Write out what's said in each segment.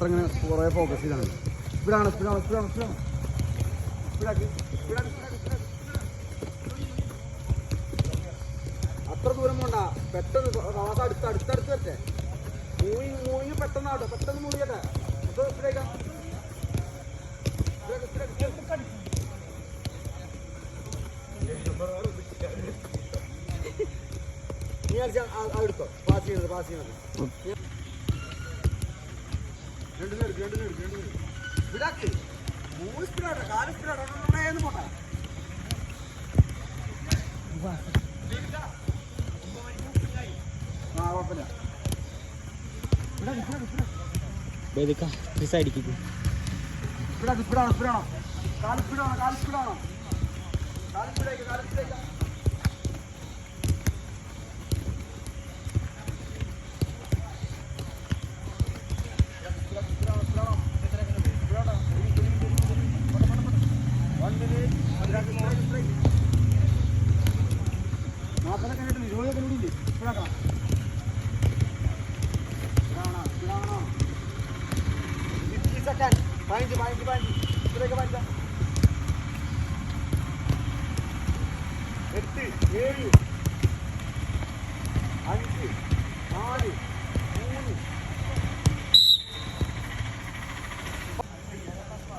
അങ്ങനെ കുറേ ഫോക്കസ് ചെയ്താണ്. സ്പീഡാണ് സ്പീഡാണ് സ്പീഡാണ് സ്പീഡാണ് സ്പീഡാക്കി സ്പീഡാക്കി സ്പീഡാക്കി അത്ര ദൂരം പോണ്ട. പെട്ടെന്ന് ക്ലാസ് അടുത്തടുത്ത് വരട്ടെ. മൂവിങ് പെട്ടെന്നാവട്ടെ. പെട്ടെന്ന് മൂവ് ചെയ്യട്ടെ. അപ്പോൾ സ്പീഡേക്കാം. നീ കളിച്ചാൽ അതെടുത്തോ. പാസ് ചെയ്യുന്നത് രണ്ടുപേർക്ക് സ്പീഡാക്കി. മൂന്ന് സ്പീഡാട്ടെ. 4 സ്പീഡാട്ടെ. പോട്ടെ. ആ കുഴപ്പമില്ല. സൈഡിലേക്ക് സ്പീഡാണോ? കാല് സ്പീഡാണോ?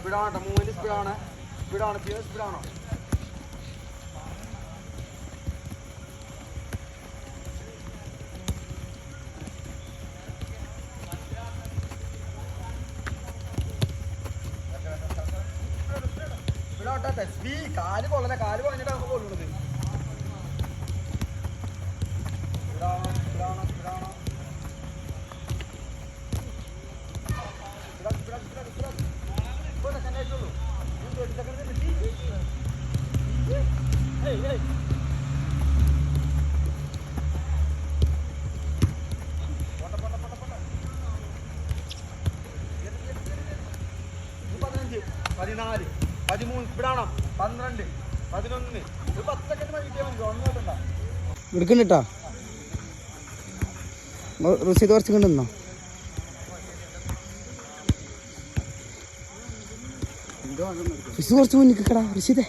സ്പീഡാണ്. മൂവിൻ്റെ സ്പീഡാണ്. സ്പീഡാണോ? കാല് കൊള്ളല. കാല് പറഞ്ഞിട്ടാണ് നമുക്ക് കൊള്ളുന്നത്. എടുക്കണ്ടോ? റസീദ് കുറച്ച് കണ്ടെന്നോ? റസീദ് കുറച്ച് മുന്നിൽ കടാ. റസീദേ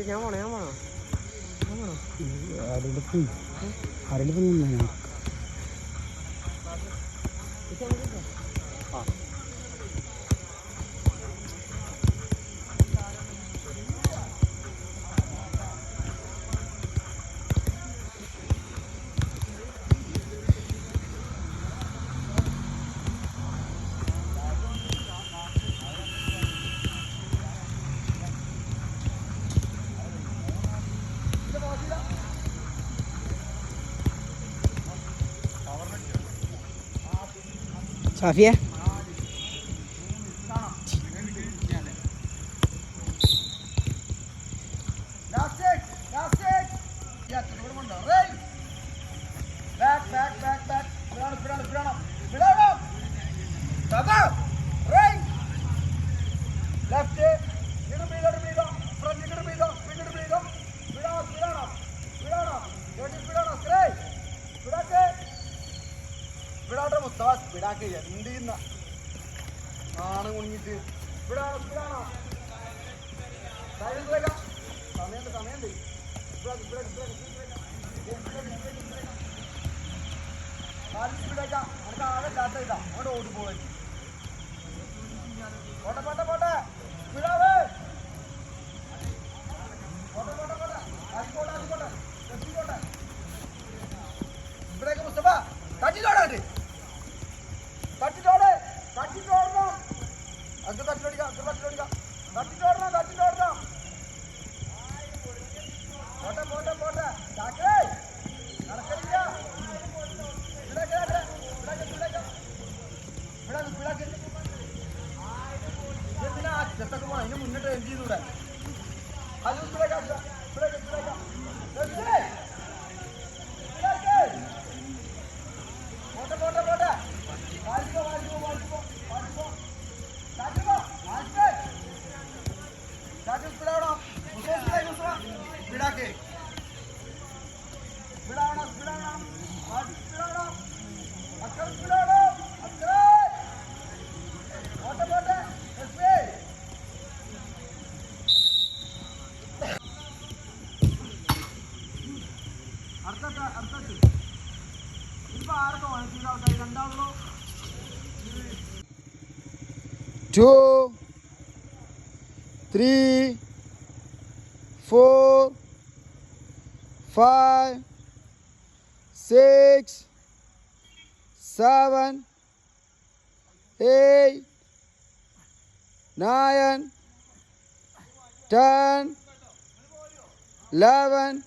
ഞാൻ പോണോ? ആരുടെ പോയി സാഫിയ ആണ് കുഞ്ഞിട്ട് സ്പീഡാണോ? സമയമുണ്ട്. സ്പീഡാക്കാം. അടുത്ത ആകെ സ്റ്റാർട്ട് ചെയ്താ അങ്ങോട്ട് ഓടി പോകാൻ. പോട്ടെ സ്പീഡാവേ. പോട്ടെ ആക്കിക്കോട്ടെ. ഇവിടേക്ക് മുസ്തഫ തട്ടിച്ചോടണം. അത് തട്ടിലോടിക്കാം. പോട്ടെ നടക്കില്ല. എന്തിനാ ചെത്തൊക്കെ പോകണം? അതിന് മുന്നിട്ട് എന്ത് ചെയ്തൂടെ? അത് Two, 3, 4, 5, 6, 7, 8, 9, 10, 11,